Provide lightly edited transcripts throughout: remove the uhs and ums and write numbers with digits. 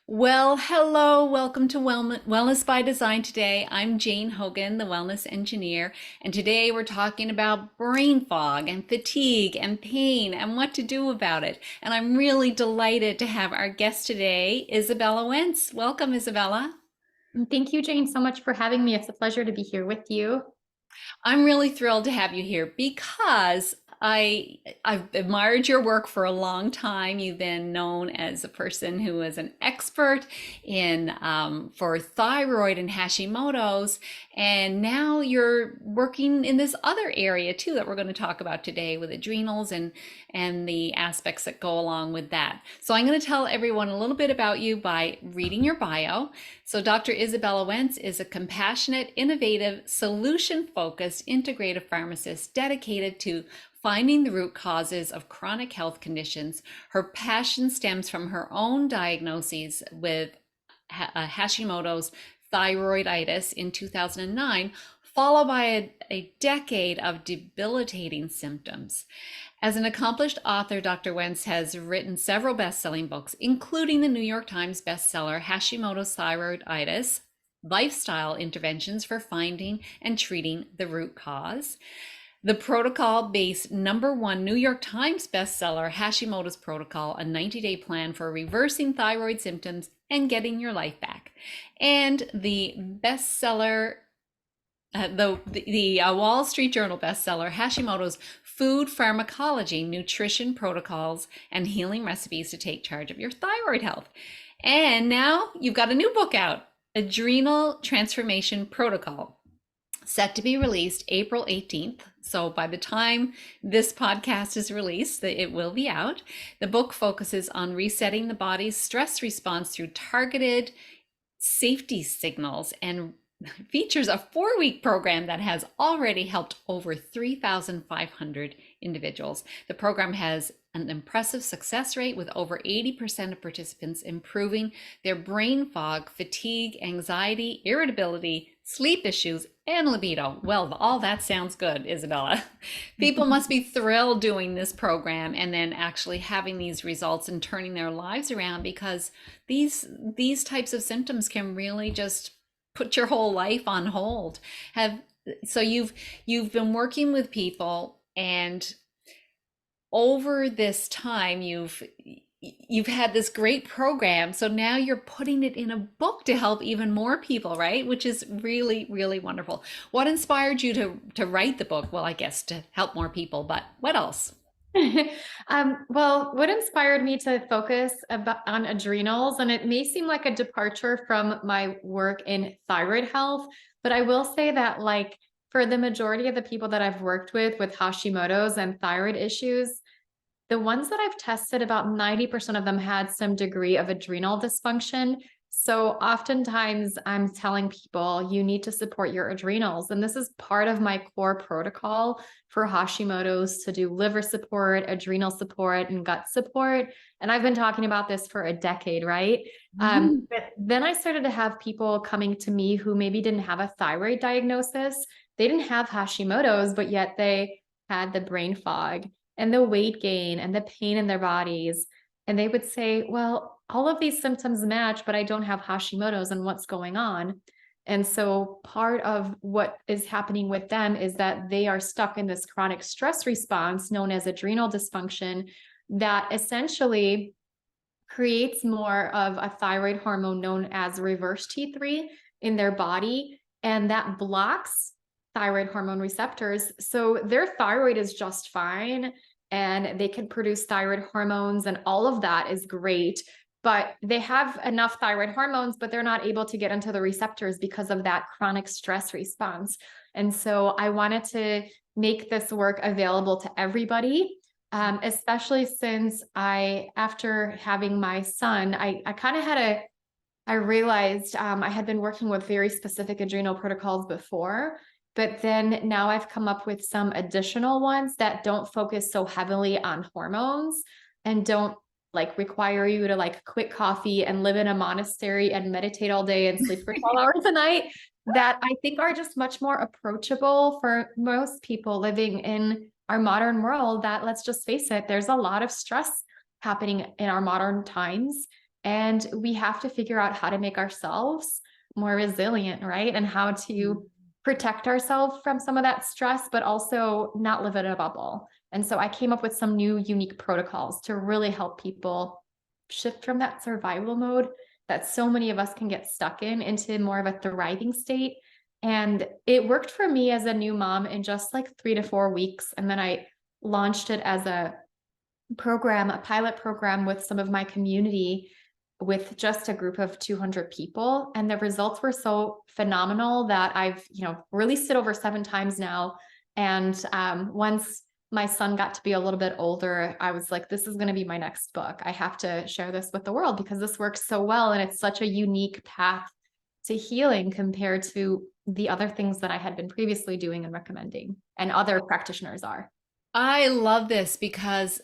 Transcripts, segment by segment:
Well, hello, welcome to Wellness by Design today. I'm Jane Hogan, the wellness engineer, and today we're talking about brain fog and fatigue and pain and what to do about it. And I'm really delighted to have our guest today, Izabella Wentz. Welcome, Izabella. Thank you, Jane, so much for having me. It's a pleasure to be here with you. I'm really thrilled to have you here because I've admired your work for a long time. You've been known as a person who is an expert in for thyroid and Hashimoto's, and now you're working in this other area too that we're going to talk about today with adrenals and the aspects that go along with that. So I'm going to tell everyone a little bit about you by reading your bio. So Dr. Izabella Wentz is a compassionate, innovative, solution-focused integrative pharmacist dedicated to finding the root causes of chronic health conditions. Her passion stems from her own diagnoses with Hashimoto's thyroiditis in 2009, followed by a decade of debilitating symptoms. As an accomplished author, Dr. Wentz has written several best-selling books, including the New York Times bestseller Hashimoto's Thyroiditis: Lifestyle Interventions for Finding and Treating the Root Cause, the protocol-based #1 New York Times bestseller Hashimoto's Protocol, a 90-day plan for reversing thyroid symptoms and getting your life back, and the bestseller the Wall Street Journal bestseller, Hashimoto's Food Pharmacology, Nutrition Protocols, and Healing Recipes to Take Charge of Your Thyroid Health. And now you've got a new book out, Adrenal Transformation Protocol, set to be released April 18th. So by the time this podcast is released, it will be out. The book focuses on resetting the body's stress response through targeted safety signals and features a 4-week program that has already helped over 3,500 individuals. The program has an impressive success rate with over 80% of participants improving their brain fog, fatigue, anxiety, irritability, sleep issues, and libido. Well, all that sounds good, Izabella. People must be thrilled doing this program and then actually having these results and turning their lives around, because these types of symptoms can really just put your whole life on hold. So you've been working with people, and over this time you've had this great program, so now you're putting it in a book to help even more people, right? Which is really, really wonderful. What inspired you to write the book? Well, I guess to help more people, but what else? Well, what inspired me to focus on adrenals, and it may seem like a departure from my work in thyroid health, but I will say that, like, for the majority of the people that I've worked with Hashimoto's and thyroid issues, the ones that I've tested, about 90% of them had some degree of adrenal dysfunction. So oftentimes I'm telling people, you need to support your adrenals. And this is part of my core protocol for Hashimoto's, to do liver support, adrenal support, and gut support. And I've been talking about this for a decade, right? Mhm. But then I started to have people coming to me who maybe didn't have a thyroid diagnosis. They didn't have Hashimoto's, but yet they had the brain fog and the weight gain and the pain in their bodies. And they would say, well, all of these symptoms match, but I don't have Hashimoto's, and what's going on? And so part of what is happening with them is that they are stuck in this chronic stress response known as adrenal dysfunction that essentially creates more of a thyroid hormone known as reverse T3 in their body, and that blocks thyroid hormone receptors. So their thyroid is just fine, and they can produce thyroid hormones, and all of that is great. But they have enough thyroid hormones, but they're not able to get into the receptors because of that chronic stress response. And so I wanted to make this work available to everybody, especially since after having my son, I kind of I realized I had been working with very specific adrenal protocols before, but then now I've come up with some additional ones that don't focus so heavily on hormones and don't like require you to like quit coffee and live in a monastery and meditate all day and sleep for 12 hours a night, that I think are just much more approachable for most people living in our modern world. That, let's just face it, there's a lot of stress happening in our modern times. And we have to figure out how to make ourselves more resilient, right? And how to protect ourselves from some of that stress, but also not live in a bubble. And so I came up with some new unique protocols to really help people shift from that survival mode that so many of us can get stuck in into more of a thriving state. And it worked for me as a new mom in just like 3 to 4 weeks. And then I launched it as a program, a pilot program with some of my community with just a group of 200 people. And the results were so phenomenal that I've, released it over 7 times now. And once my son got to be a little bit older, I was like, this is going to be my next book. I have to share this with the world because this works so well. And it's such a unique path to healing compared to the other things that I had been previously doing and recommending, and other practitioners are. I love this because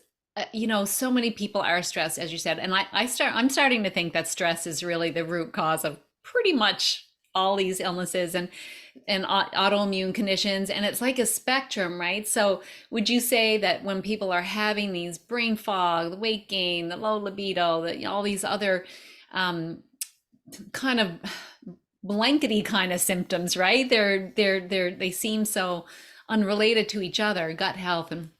so many people are stressed, as you said, and I'm starting to think that stress is really the root cause of pretty much all these illnesses and autoimmune conditions, and it's like a spectrum, right? So would you say that when people are having these brain fog, the weight gain, the low libido, all these other kind of blankety kind of symptoms, right? They seem so unrelated to each other, gut health, and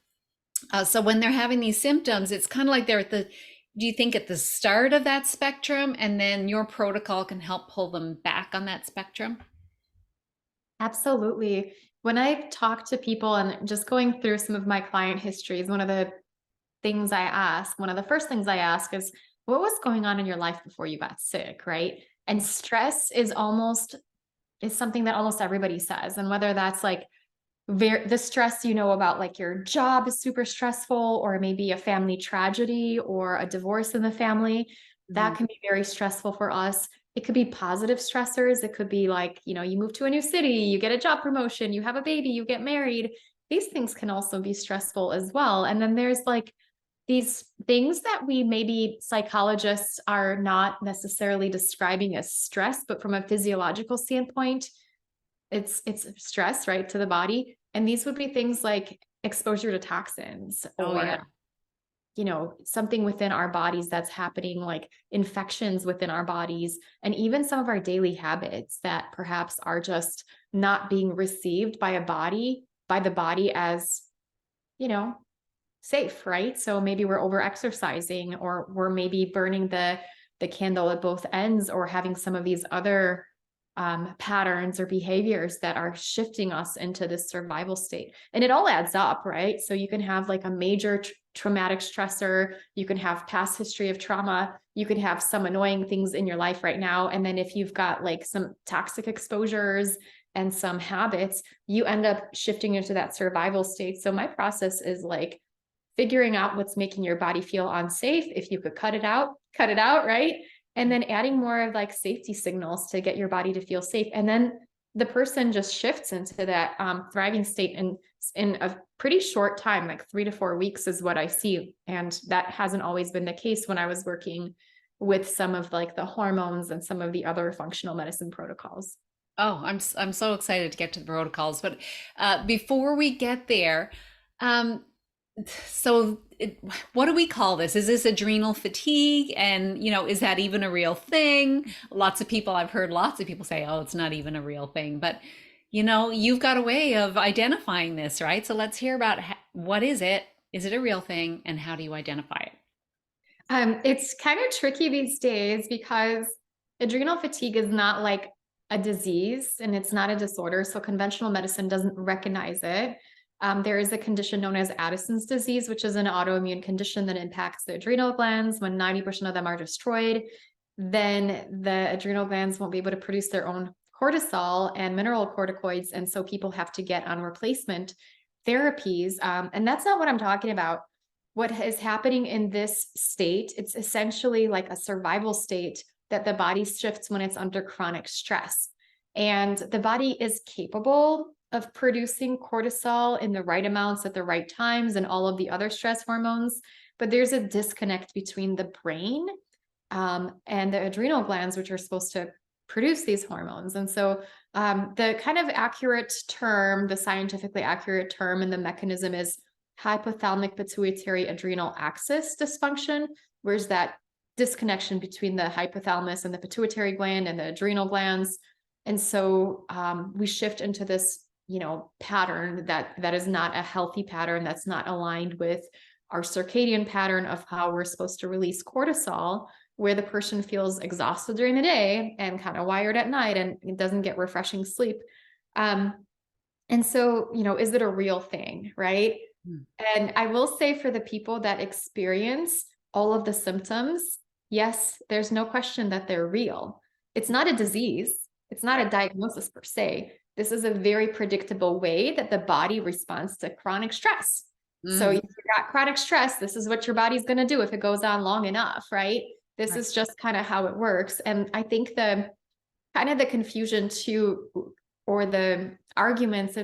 so when they're having these symptoms, it's kind of like they're do you think at the start of that spectrum, and then your protocol can help pull them back on that spectrum? Absolutely. When I talk to people and just going through some of my client histories, one of the first things I ask is, what was going on in your life before you got sick, right? And stress is something that almost everybody says. And whether that's like the stress, about like your job is super stressful, or maybe a family tragedy or a divorce in the family, that Mhm. can be very stressful for us. It could be positive stressors. It could be like, you move to a new city, you get a job promotion, you have a baby, you get married. These things can also be stressful as well. And then there's like these things that we maybe psychologists are not necessarily describing as stress, but from a physiological standpoint, it's stress, right, to the body. And these would be things like exposure to toxins, Oh or yeah. something within our bodies that's happening, like infections within our bodies, and even some of our daily habits that perhaps are just not being received by the body as, you know, safe, right? So maybe we're over exercising, or we're maybe burning the candle at both ends, or having some of these other patterns or behaviors that are shifting us into this survival state. And it all adds up, right? So you can have like a major traumatic stressor, you can have past history of trauma, you can have some annoying things in your life right now. And then if you've got like some toxic exposures and some habits, you end up shifting into that survival state. So my process is like figuring out what's making your body feel unsafe. If you could cut it out, right? And then adding more of like safety signals to get your body to feel safe. And then the person just shifts into that thriving state in a pretty short time, like 3 to 4 weeks is what I see. And that hasn't always been the case when I was working with some of like the hormones and some of the other functional medicine protocols. Oh, I'm so excited to get to the protocols, but before we get there, um, so what do we call this? Is this adrenal fatigue? And is that even a real thing? I've heard lots of people say, "Oh, it's not even a real thing." But you've got a way of identifying this, right? So let's hear about what is it? Is it a real thing? And how do you identify it? It's kind of tricky these days because adrenal fatigue is not like a disease and it's not a disorder. So conventional medicine doesn't recognize it. There is a condition known as Addison's disease, which is an autoimmune condition that impacts the adrenal glands. When 90% of them are destroyed, then the adrenal glands won't be able to produce their own cortisol and mineral corticoids. And so people have to get on replacement therapies. And that's not what I'm talking about. What is happening in this state, it's essentially like a survival state that the body shifts when it's under chronic stress. And the body is capable of producing cortisol in the right amounts at the right times and all of the other stress hormones. But there's a disconnect between the brain and the adrenal glands, which are supposed to produce these hormones. And so the kind of accurate term, the scientifically accurate term and the mechanism is hypothalamic pituitary adrenal axis dysfunction, whereas that disconnection between the hypothalamus and the pituitary gland and the adrenal glands. And so we shift into this, pattern that is not a healthy pattern, that's not aligned with our circadian pattern of how we're supposed to release cortisol, where the person feels exhausted during the day and kind of wired at night and it doesn't get refreshing sleep. And so, is it a real thing, right? And I will say, for the people that experience all of the symptoms, yes, there's no question that they're real. It's not a disease. It's not a diagnosis per se. This is a very predictable way that the body responds to chronic stress. So if you got chronic stress, this is what your body's going to do if it goes on long enough, right? This is just kind of how it works. And I think the confusion too, or the arguments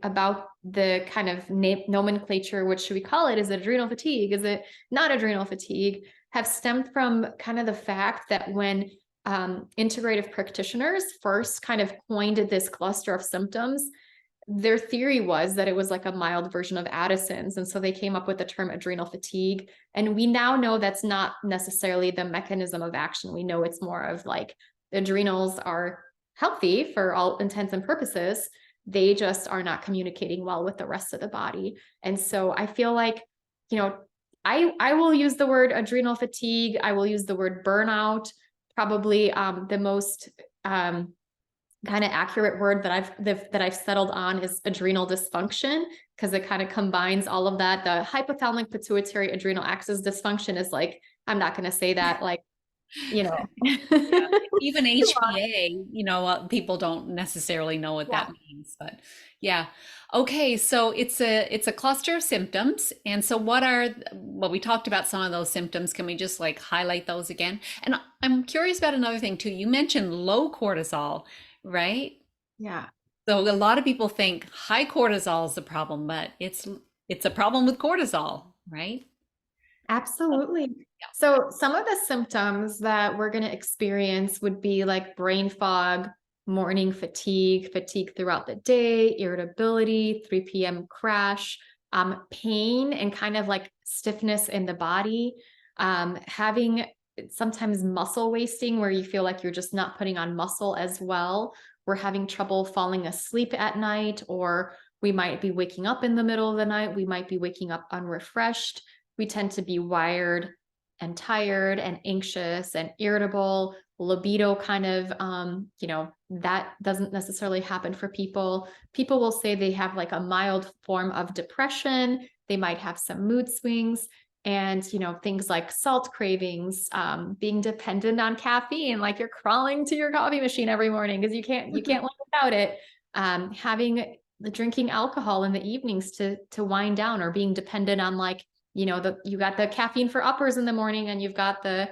about the kind of nomenclature, what should we call it? Is it adrenal fatigue? Is it not adrenal fatigue? Have stemmed from kind of the fact that when integrative practitioners first kind of coined this cluster of symptoms, their theory was that it was like a mild version of Addison's. And so they came up with the term adrenal fatigue. And we now know that's not necessarily the mechanism of action. We know it's more of like the adrenals are healthy for all intents and purposes. They just are not communicating well with the rest of the body. And so I feel like, I will use the word adrenal fatigue. I will use the word burnout. Probably the most kind of accurate word that I've settled on is adrenal dysfunction, because it kind of combines all of that. The hypothalamic pituitary adrenal axis dysfunction is like, I'm not going to say that like, Yeah. Even HPA, people don't necessarily know what that means, but yeah. Okay, so it's a cluster of symptoms. And so well, we talked about some of those symptoms. Can we just like highlight those again? And I'm curious about another thing too. You mentioned low cortisol, right? Yeah. So a lot of people think high cortisol is the problem, but it's a problem with cortisol, right? Absolutely. So some of the symptoms that we're going to experience would be like brain fog, morning fatigue, fatigue throughout the day, irritability, 3 p.m. crash, pain and kind of like stiffness in the body, having sometimes muscle wasting where you feel like you're just not putting on muscle as well. We're having trouble falling asleep at night, or we might be waking up in the middle of the night. We might be waking up unrefreshed. We tend to be wired and tired and anxious and irritable. Libido kind of, that doesn't necessarily happen for people. People will say they have like a mild form of depression. They might have some mood swings and, things like salt cravings, being dependent on caffeine, like you're crawling to your coffee machine every morning because you can't live without it. Drinking alcohol in the evenings to wind down, or being dependent on like, you got the caffeine for uppers in the morning and you've got the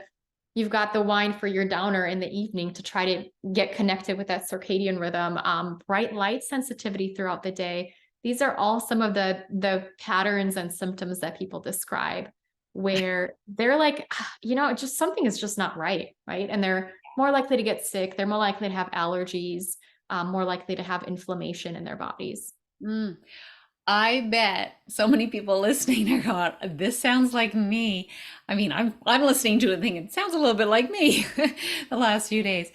wine for your downer in the evening to try to get connected with that circadian rhythm. Bright light sensitivity throughout the day. These are all some of the patterns and symptoms that people describe where they're like, just something is just not right. And they're more likely to get sick. They're more likely to have allergies, more likely to have inflammation in their bodies. I bet so many people listening are going, this sounds like me. I mean, I'm listening to it thinking it sounds a little bit like me the last few days.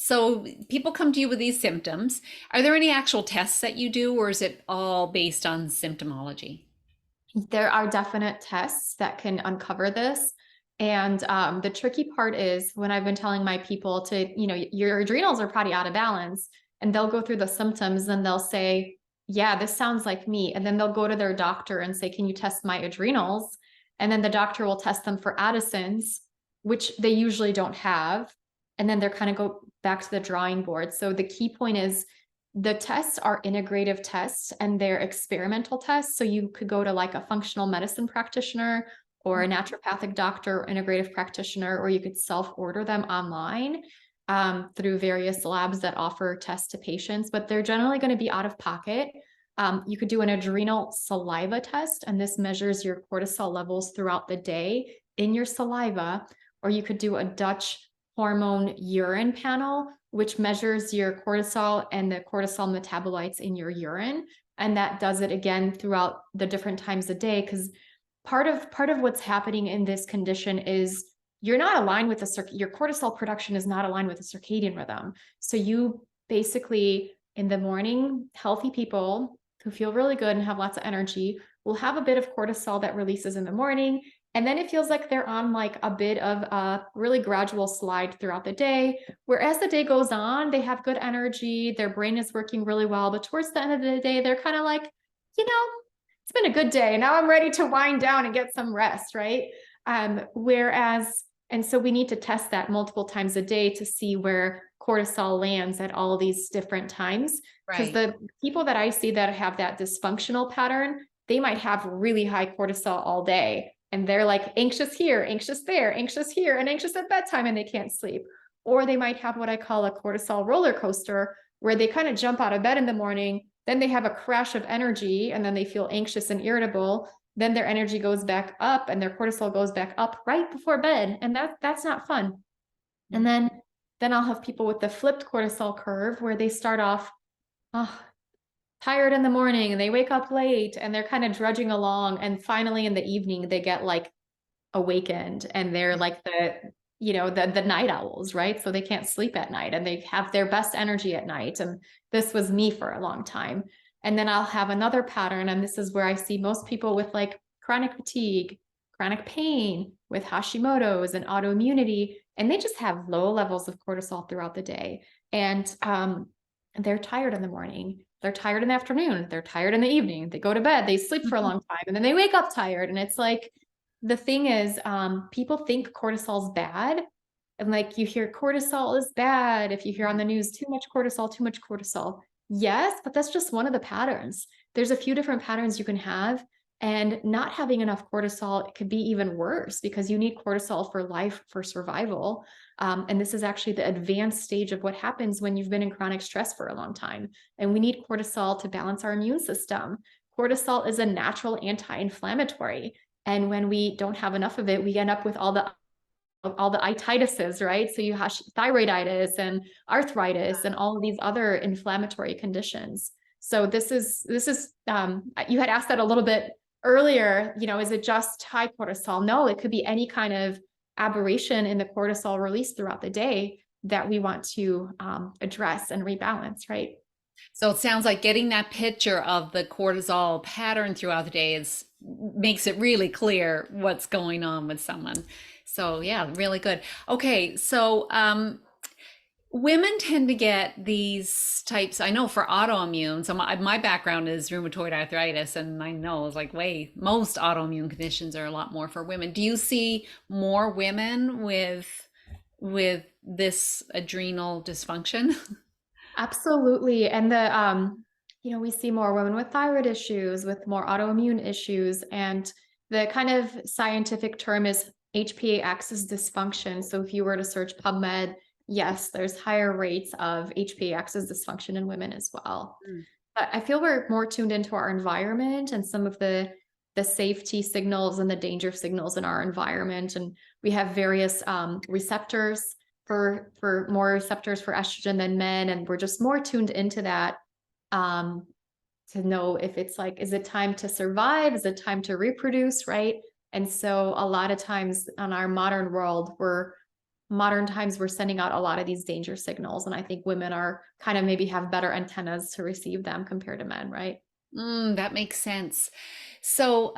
So people come to you with these symptoms. Are there any actual tests that you do, or is it all based on symptomology? There are definite tests that can uncover this. And the tricky part is when I've been telling my people to, your adrenals are probably out of balance, and they'll go through the symptoms and they'll say, yeah, this sounds like me. And then they'll go to their doctor and say, can you test my adrenals? And then the doctor will test them for Addison's, which they usually don't have. And then they're kind of go back to the drawing board. So the key point is the tests are integrative tests and they're experimental tests. So you could go to like a functional medicine practitioner or a naturopathic doctor or integrative practitioner, or you could self-order them online through various labs that offer tests to patients, but they're generally going to be out of pocket. You could do an adrenal saliva test, and this measures your cortisol levels throughout the day in your saliva, or you could do a Dutch hormone urine panel, which measures your cortisol and the cortisol metabolites in your urine. And that does it again throughout the different times a day, because part of what's happening in this condition is you're not aligned with your cortisol production is not aligned with the circadian rhythm. So you basically, in the morning, healthy people who feel really good and have lots of energy will have a bit of cortisol that releases in the morning. And then it feels like they're on like a bit of a really gradual slide throughout the day. Whereas the day goes on, they have good energy, their brain is working really well. But towards the end of the day, they're kind of like, it's been a good day. Now I'm ready to wind down and get some rest, right? And so we need to test that multiple times a day to see where cortisol lands at all these different times. Because the people that I see that have that dysfunctional pattern, they might have really high cortisol all day. And they're like anxious here, anxious there, anxious here, and anxious at bedtime, and they can't sleep. Or they might have what I call a cortisol roller coaster, where they kind of jump out of bed in the morning, then they have a crash of energy, and then they feel anxious and irritable. Then their energy goes back up and their cortisol goes back up right before bed. And that's not fun. And then I'll have people with the flipped cortisol curve where they start off tired in the morning and they wake up late and they're kind of drudging along. And finally in the evening, they get like awakened and they're like the night owls, right? So they can't sleep at night and they have their best energy at night. And this was me for a long time. And then I'll have another pattern. And this is where I see most people with like chronic fatigue, chronic pain, with Hashimoto's and autoimmunity, and they just have low levels of cortisol throughout the day. And they're tired in the morning. They're tired in the afternoon. They're tired in the evening. They go to bed, they sleep for a long time, and then they wake up tired. And it's like, the thing is, people think cortisol's bad. And like you hear cortisol is bad. If you hear on the news, too much cortisol, too much cortisol. Yes, but that's just one of the patterns. There's a few different patterns you can have. And not having enough cortisol, it could be even worse because you need cortisol for life, for survival. And this is actually the advanced stage of what happens when you've been in chronic stress for a long time. And we need cortisol to balance our immune system. Cortisol is a natural anti-inflammatory. And when we don't have enough of it, we end up with all the ititises, right? So you have thyroiditis and arthritis and all of these other inflammatory conditions. So this is you had asked that a little bit earlier, is it just high cortisol? No, it could be any kind of aberration in the cortisol release throughout the day that we want to address and rebalance, right? So it sounds like getting that picture of the cortisol pattern throughout the day makes it really clear what's going on with someone. So yeah, really good. Okay, so women tend to get these types, I know for autoimmune, so my background is rheumatoid arthritis, and I know it's like most autoimmune conditions are a lot more for women. Do you see more women with this adrenal dysfunction? Absolutely. And we see more women with thyroid issues, with more autoimmune issues. And the kind of scientific term is HPA-axis dysfunction. So if you were to search PubMed, yes, there's higher rates of HPA-axis dysfunction in women as well. But I feel we're more tuned into our environment and some of the safety signals and the danger signals in our environment. And we have various receptors for more receptors for estrogen than men. And we're just more tuned into that to know if it's like, is it time to survive? Is it time to reproduce, right? And so a lot of times on our modern world, we're sending out a lot of these danger signals. And I think women are kind of maybe have better antennas to receive them compared to men, right? That makes sense. So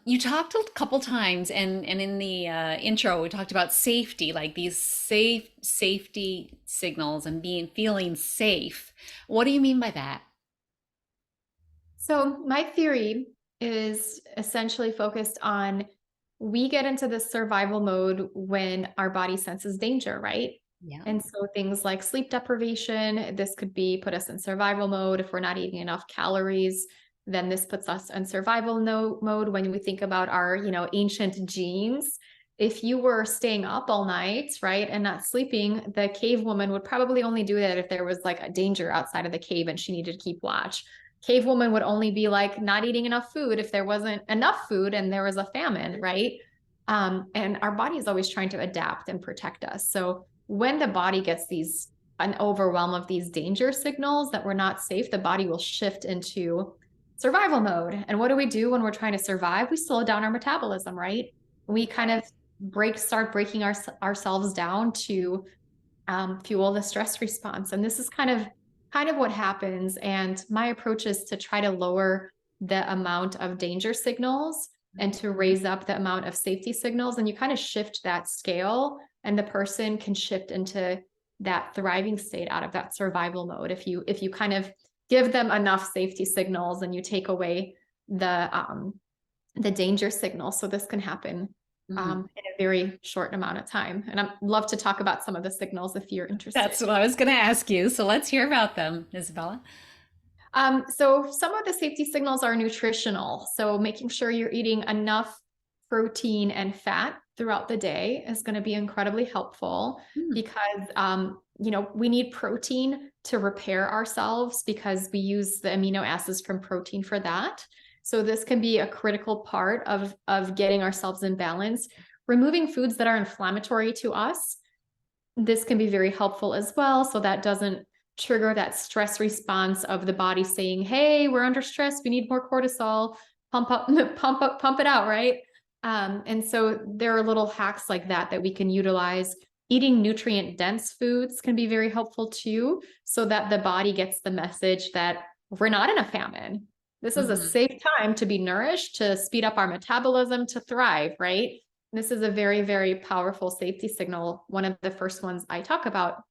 you talked a couple times, and in the intro, we talked about safety, like these safety signals and feeling safe. What do you mean by that? So my theory is essentially focused on we get into the survival mode when our body senses danger, right? Yeah. And so things like sleep deprivation, this could put us in survival mode. If we're not eating enough calories, then this puts us in survival mode. When we think about our, ancient genes, if you were staying up all night, right, and not sleeping, the cave woman would probably only do that if there was like a danger outside of the cave and she needed to keep watch. Cave woman would only be like not eating enough food if there wasn't enough food and there was a famine, right? And our body is always trying to adapt and protect us. So when the body gets an overwhelm of these danger signals that we're not safe, the body will shift into survival mode. And what do we do when we're trying to survive? We slow down our metabolism, right? We kind of start breaking ourselves down to fuel the stress response. And this is kind of what happens. And my approach is to try to lower the amount of danger signals and to raise up the amount of safety signals. And you kind of shift that scale, and the person can shift into that thriving state out of that survival mode. If you kind of give them enough safety signals and you take away the danger signal. So this can happen in a very short amount of time. And I'd love to talk about some of the signals if you're interested. That's what I was going to ask you. So let's hear about them, Izabella. So some of the safety signals are nutritional. So making sure you're eating enough protein and fat throughout the day is going to be incredibly helpful because, we need protein to repair ourselves because we use the amino acids from protein for that. So this can be a critical part of getting ourselves in balance. Removing foods that are inflammatory to us, this can be very helpful as well. So that doesn't trigger that stress response of the body saying, hey, we're under stress, we need more cortisol, pump it out, right? And so there are little hacks like that we can utilize. Eating nutrient dense foods can be very helpful too, so that the body gets the message that we're not in a famine. This is a safe time to be nourished, to speed up our metabolism, to thrive, right? This is a very, very powerful safety signal. One of the first ones I talk about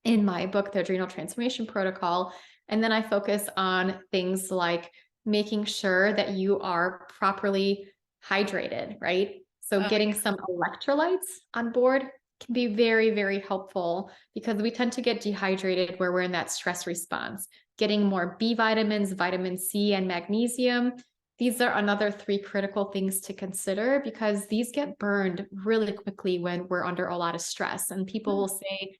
in my book, The Adrenal Transformation Protocol. And then I focus on things like making sure that you are properly hydrated, right? So getting some electrolytes on board can be very, very helpful because we tend to get dehydrated where we're in that stress response. Getting more B vitamins, vitamin C, and magnesium. These are another 3 critical things to consider because these get burned really quickly when we're under a lot of stress. And people will say,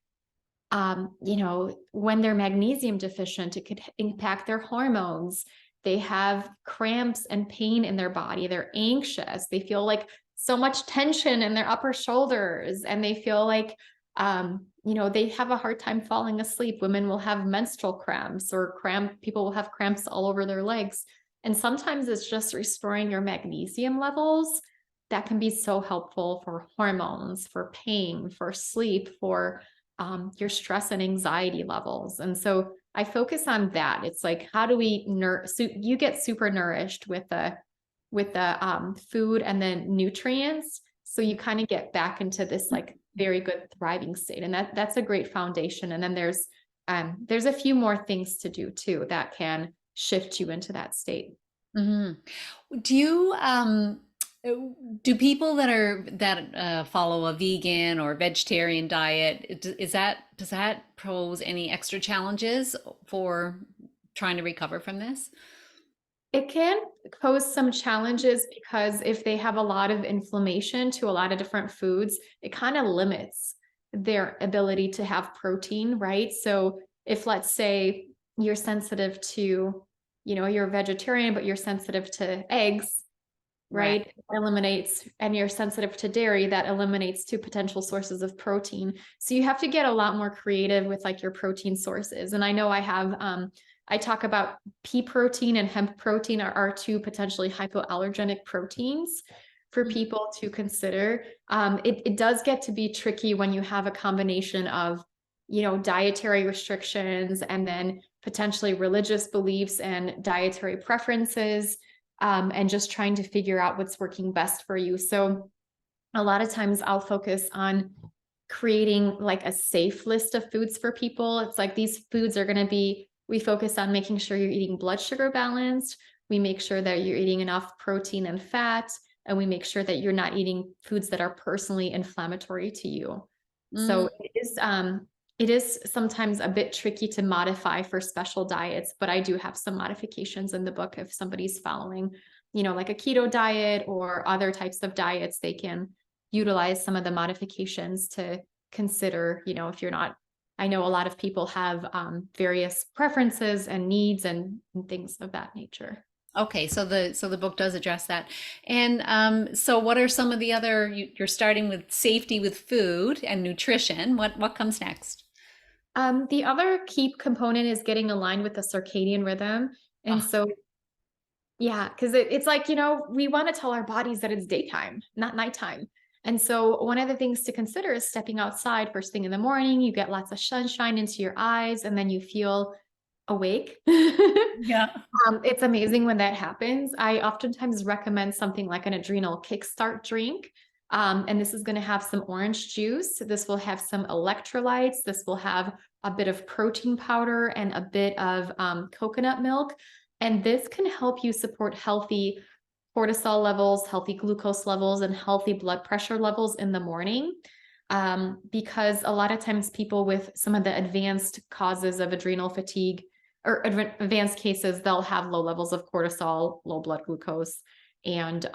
when they're magnesium deficient, it could impact their hormones. They have cramps and pain in their body. They're anxious. They feel like so much tension in their upper shoulders, and they feel like, they have a hard time falling asleep. Women will have menstrual cramps, or people will have cramps all over their legs. And sometimes it's just restoring your magnesium levels that can be so helpful for hormones, for pain, for sleep, for your stress and anxiety levels. And so I focus on that. It's like, how do we you get super nourished with the food and then nutrients. So you kind of get back into this like very good thriving state. And that's a great foundation. And then there's a few more things to do too that can shift you into that state. Do you do people that follow a vegan or vegetarian diet, does that pose any extra challenges for trying to recover from this? It can pose some challenges because if they have a lot of inflammation to a lot of different foods, it kind of limits their ability to have protein, right? So if, let's say, you're sensitive to, you're a vegetarian, but you're sensitive to eggs, right? Eliminates, and you're sensitive to dairy, that eliminates 2 potential sources of protein. So you have to get a lot more creative with like your protein sources. And I know I talk about pea protein and hemp protein are 2 potentially hypoallergenic proteins for people to consider. It does get to be tricky when you have a combination of, dietary restrictions and then potentially religious beliefs and dietary preferences, and just trying to figure out what's working best for you. So a lot of times I'll focus on creating like a safe list of foods for people. It's like these foods are going to be, we focus on making sure you're eating blood sugar balanced. We make sure that you're eating enough protein and fat, and we make sure that you're not eating foods that are personally inflammatory to you. So it is sometimes a bit tricky to modify for special diets, but I do have some modifications in the book. If somebody's following, like a keto diet or other types of diets, they can utilize some of the modifications to consider, if you're not. I know a lot of people have various preferences and needs and things of that nature. Okay, so the book does address that. And so what are some of the other, you're starting with safety with food and nutrition. What comes next? The other key component is getting aligned with the circadian rhythm. And so Yeah, because it's like, we want to tell our bodies that it's daytime, not nighttime. And so one of the things to consider is stepping outside first thing in the morning. You get lots of sunshine into your eyes, and then you feel awake. Yeah. It's amazing when that happens. I oftentimes recommend something like an adrenal kickstart drink. And this is going to have some orange juice. This will have some electrolytes. This will have a bit of protein powder and a bit of coconut milk. And this can help you support healthy cortisol levels, healthy glucose levels, and healthy blood pressure levels in the morning. Because a lot of times people with some of the advanced causes of adrenal fatigue or advanced cases, they'll have low levels of cortisol, low blood glucose, and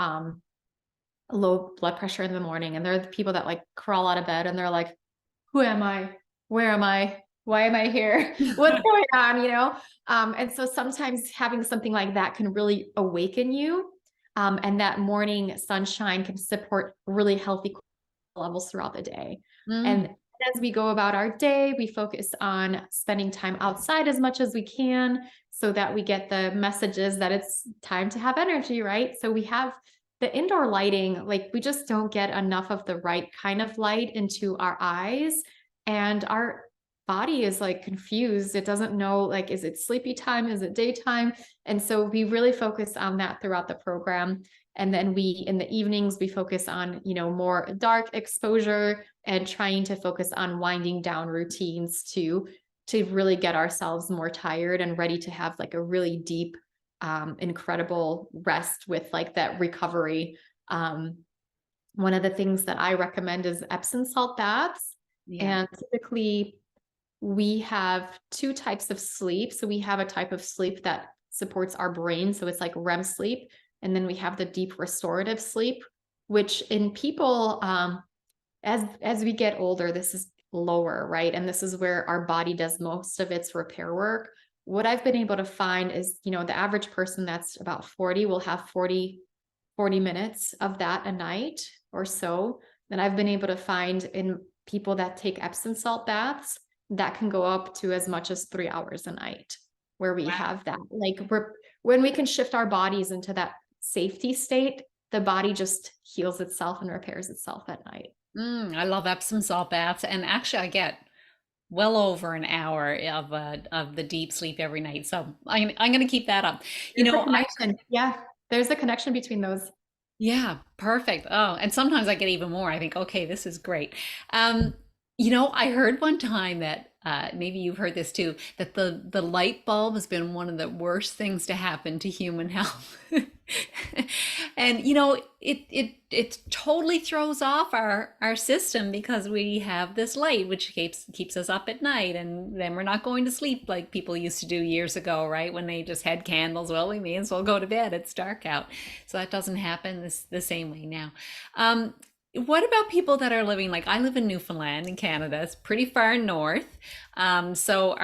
low blood pressure in the morning. And they're the people that like crawl out of bed and they're like, who am I? Where am I? Why am I here? What's going on? And so sometimes having something like that can really awaken you. And that morning sunshine can support really healthy levels throughout the day. And as we go about our day, we focus on spending time outside as much as we can so that we get the messages that it's time to have energy, right? So we have the indoor lighting, like we just don't get enough of the right kind of light into our eyes, and our body is like confused. It doesn't know, like, is it sleepy time? Is it daytime? And so we really focus on that throughout the program. And then in the evenings, we focus on, more dark exposure and trying to focus on winding down routines to really get ourselves more tired and ready to have like a really deep, incredible rest with like that recovery. One of the things that I recommend is Epsom salt baths. Yeah. And typically we have two types of sleep. So we have a type of sleep that supports our brain. So it's like REM sleep. And then we have the deep restorative sleep, which in people, as we get older, this is lower, right? And this is where our body does most of its repair work. What I've been able to find is, the average person that's about 40 will have 40 minutes of that a night or so. And I've been able to find in people that take Epsom salt baths, that can go up to as much as 3 hours a night, where we have that, like when we can shift our bodies into that safety state, the body just heals itself and repairs itself at night. I love Epsom salt baths, and actually, I get well over an hour of the deep sleep every night. So I'm going to keep that up. There's a connection. Yeah, there's a connection between those. Yeah, perfect. Oh, and sometimes I get even more. I think, okay, this is great. I heard one time that maybe you've heard this too, that the light bulb has been one of the worst things to happen to human health. And it totally throws off our system because we have this light which keeps us up at night, and then we're not going to sleep like people used to do years ago, right? When they just had candles. Well, we may as well go to bed. It's dark out. So that doesn't happen the same way now. What about people that are living, like I live in Newfoundland in Canada, it's pretty far north. So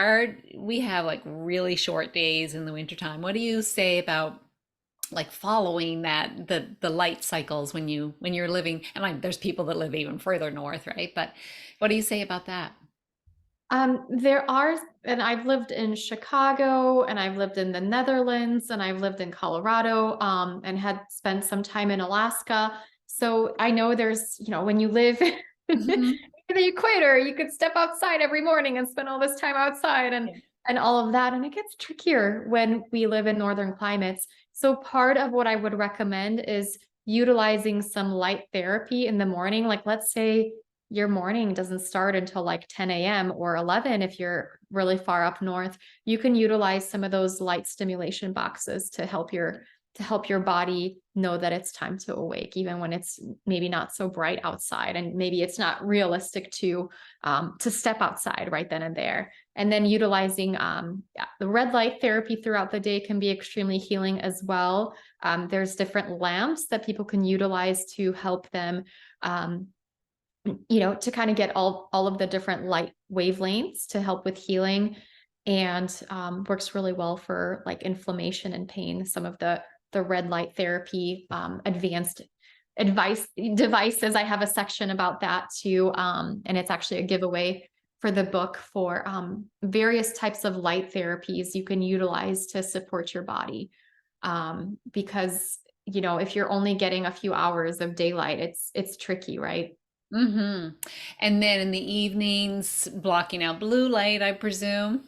we have like really short days in the wintertime. What do you say about like following the light cycles when you're living, and there's people that live even further north, right? But what do you say about that? There are, and I've lived in Chicago, and I've lived in the Netherlands, and I've lived in Colorado, and had spent some time in Alaska. So I know there's, when you live in Mhm. the equator, you could step outside every morning and spend all this time outside and all of that. And it gets trickier when we live in northern climates. So part of what I would recommend is utilizing some light therapy in the morning. Like, let's say your morning doesn't start until like 10 a.m. or 11 if you're really far up north. You can utilize some of those light stimulation boxes to help your body know that it's time to awake, even when it's maybe not so bright outside, and maybe it's not realistic to step outside right then and there. And then utilizing the red light therapy throughout the day can be extremely healing as well. There's different lamps that people can utilize to help them, to kind of get all of the different light wavelengths to help with healing, and works really well for like inflammation and pain. Some of the red light therapy, advanced devices. I have a section about that too. And it's actually a giveaway for the book for various types of light therapies you can utilize to support your body. Because, if you're only getting a few hours of daylight, it's tricky, right? Hmm. And then in the evenings, blocking out blue light, I presume.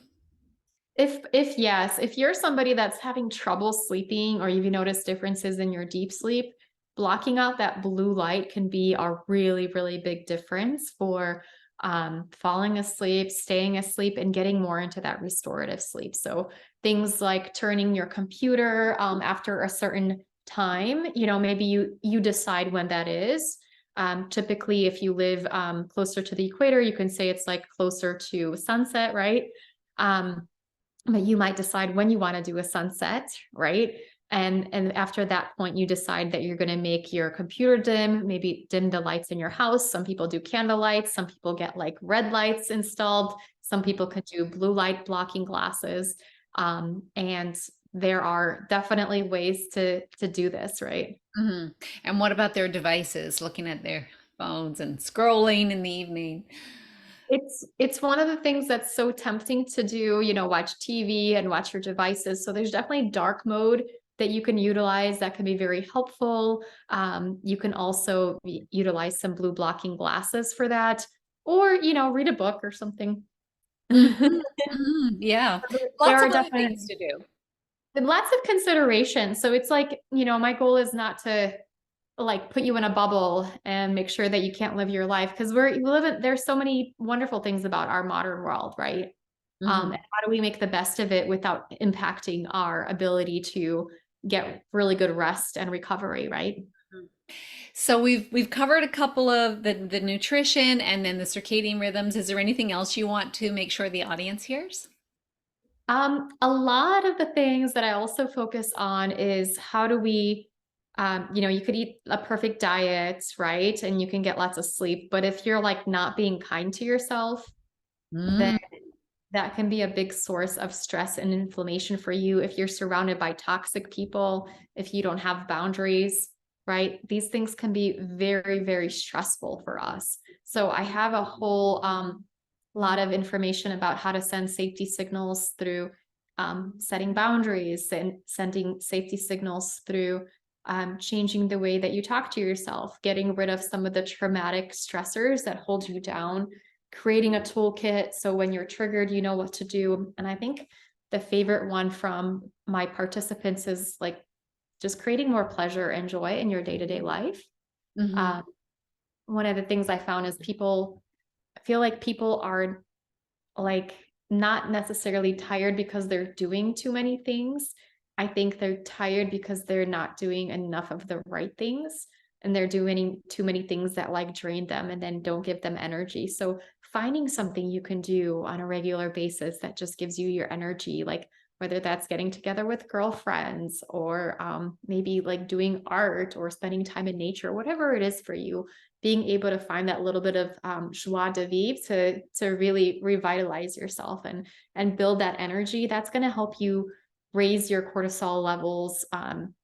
If yes, if you're somebody that's having trouble sleeping or you've noticed differences in your deep sleep, blocking out that blue light can be a really, really big difference for falling asleep, staying asleep, and getting more into that restorative sleep. So things like turning your computer after a certain time, maybe you decide when that is. Typically, if you live closer to the equator, you can say it's like closer to sunset, right? Um, but you might decide when you want to do a sunset, right? And after that point, you decide that you're going to make your computer dim, maybe dim the lights in your house. Some people do candle lights. Some people get like red lights installed. Some people could do blue light blocking glasses. And there are definitely ways to do this, right? Hmm. And what about their devices, looking at their phones and scrolling in the evening? It's one of the things that's so tempting to do, watch TV and watch your devices. So there's definitely dark mode that you can utilize that can be very helpful. You can also utilize some blue blocking glasses for that, or read a book or something. Hmm. Hmm. Yeah, There lots are of other things definitely to do. lots of consideration. So it's like, my goal is not to like put you in a bubble and make sure that you can't live your life because we live in there's so many wonderful things about our modern world, right? And Hmm. how do we make the best of it without impacting our ability to get really good rest and recovery, right? So we've covered a couple of the nutrition and then the circadian rhythms. Is there anything else you want to make sure the audience hears? A lot of the things that I also focus on is how do we, you could eat a perfect diet, right? And you can get lots of sleep. But if you're like not being kind to yourself, then Mm. that can be a big source of stress and inflammation for you if you're surrounded by toxic people, if you don't have boundaries, right? These things can be very, very stressful for us. So I have a whole lot of information about how to send safety signals through setting boundaries and sending safety signals through changing the way that you talk to yourself, getting rid of some of the traumatic stressors that hold you down, creating a toolkit so when you're triggered, you know what to do. And I think the favorite one from my participants is like just creating more pleasure and joy in your day-to-day life. Hmm. Um, One of the things I found is I feel like people are like not necessarily tired because they're doing too many things. I think they're tired because they're not doing enough of the right things and they're doing too many things that like drain them and then don't give them energy. So finding something you can do on a regular basis that just gives you your energy, like whether that's getting together with girlfriends or maybe like doing art or spending time in nature, whatever it is for you, being able to find that little bit of joie de vivre to really revitalize yourself and build that energy, that's going to help you raise your cortisol levels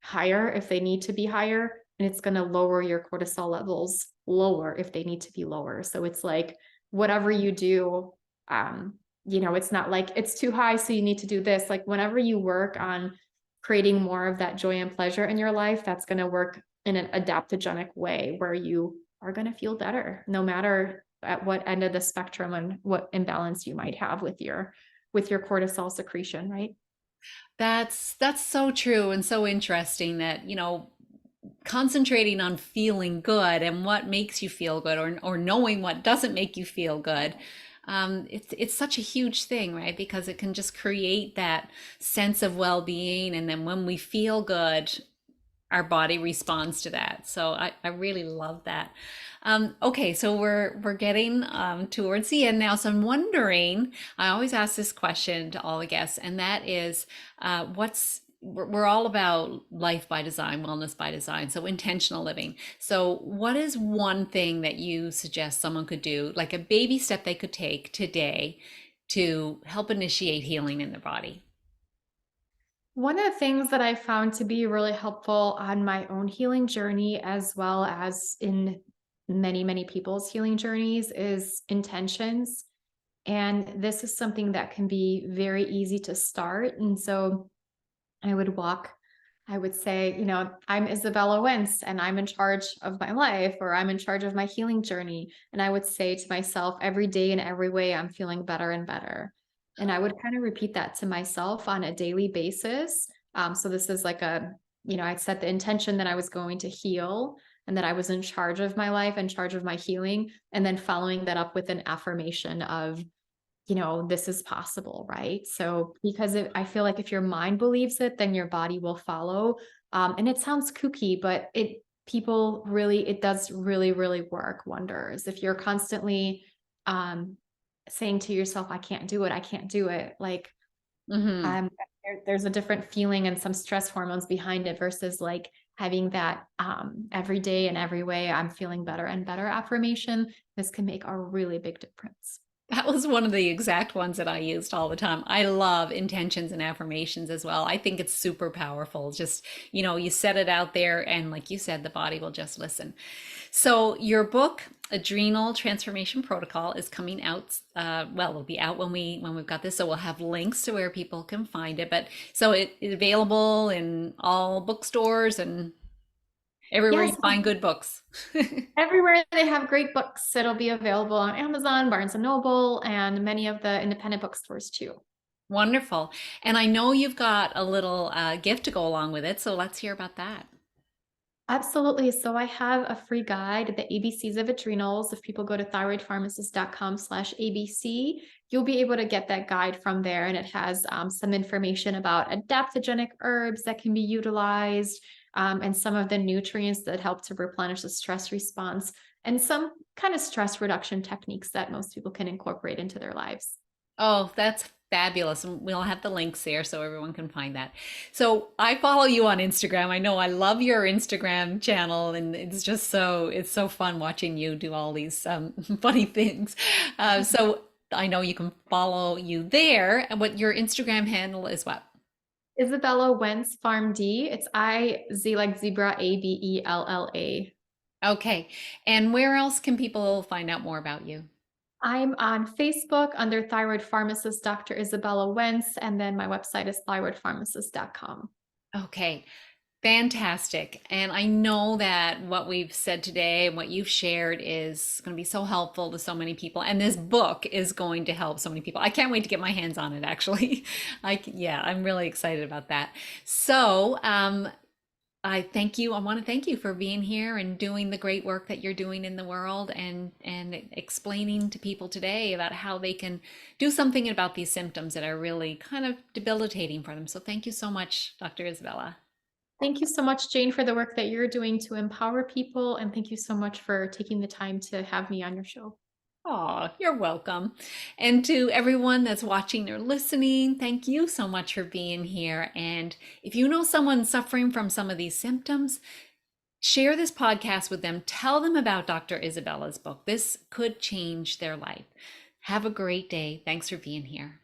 higher if they need to be higher, and it's going to lower your cortisol levels lower if they need to be lower. So it's like whatever you do, it's not like it's too high so you need to do this. Like whenever you work on creating more of that joy and pleasure in your life, that's going to work in an adaptogenic way where you are going to feel better no matter at what end of the spectrum and what imbalance you might have with your cortisol secretion, right? That's so true and so interesting that, concentrating on feeling good and what makes you feel good or knowing what doesn't make you feel good. It's such a huge thing, right? Because it can just create that sense of well-being. And then when we feel good, our body responds to that. So I really love that. Okay, so we're getting towards the end now. So I'm wondering, I always ask this question to all the guests, and that is, we're all about life by design, wellness by design, so intentional living. So what is one thing that you suggest someone could do, like a baby step they could take today to help initiate healing in their body? One of the things that I found to be really helpful on my own healing journey, as well as in many, many people's healing journeys, is intentions. And this is something that can be very easy to start. And so I would walk I would say, I'm Izabella Wentz and I'm in charge of my life, or I'm in charge of my healing journey. And I would say to myself, every day in every way, I'm feeling better and better. And I would kind of repeat that to myself on a daily basis. So this is like I'd set the intention that I was going to heal and that I was in charge of my life, in charge of my healing, and then following that up with an affirmation of, this is possible, right? So because I feel like if your mind believes it, then your body will follow. And it sounds kooky, but it does really, really work wonders. If you're constantly um, saying to yourself, I can't do it, I can't do it, like Hmm. um, there's a different feeling and some stress hormones behind it versus like having that every day and every way, I'm feeling better and better affirmation. This can make a really big difference. That was one of the exact ones that I used all the time. I love intentions and affirmations as well. I think it's super powerful. Just, you set it out there and like you said, the body will just listen. So your book, Adrenal Transformation Protocol, is coming out. Well, it'll be out when we've got this. So we'll have links to where people can find it. But so it's available in all bookstores and everywhere you Yes, find good books. everywhere they have great books. It'll be available on Amazon, Barnes and Noble, and many of the independent bookstores too. Wonderful. And I know you've got a little gift to go along with it. So let's hear about that. Absolutely. So I have a free guide, the ABCs of adrenals. If people go to thyroidpharmacist.com/ABC, you'll be able to get that guide from there. And it has some information about adaptogenic herbs that can be utilized, and some of the nutrients that help to replenish the stress response, and some kind of stress reduction techniques that most people can incorporate into their lives. Oh, that's fabulous. And we'll have the links there so everyone can find that. So I follow you on Instagram. I know I love your Instagram channel and it's so fun watching you do all these funny things. So I know you can follow you there. And what your Instagram handle is what? Izabella Wentz Pharm.D. It's IZ like zebra, ABELLA. Okay. And where else can people find out more about you? I'm on Facebook under thyroid pharmacist Dr. Izabella Wentz, and then my website is thyroidpharmacist.com. Okay. Fantastic. And I know that what we've said today and what you've shared is going to be so helpful to so many people. And this book is going to help so many people. I can't wait to get my hands on it, actually. Yeah, I'm really excited about that. So, I thank you. I want to thank you for being here and doing the great work that you're doing in the world and explaining to people today about how they can do something about these symptoms that are really kind of debilitating for them. So thank you so much, Dr. Isabella. Thank you so much, Jane, for the work that you're doing to empower people. And thank you so much for taking the time to have me on your show. Oh, you're welcome. And to everyone that's watching or listening, thank you so much for being here. And if you know someone suffering from some of these symptoms, share this podcast with them. Tell them about Dr. Isabella's book. This could change their life. Have a great day. Thanks for being here.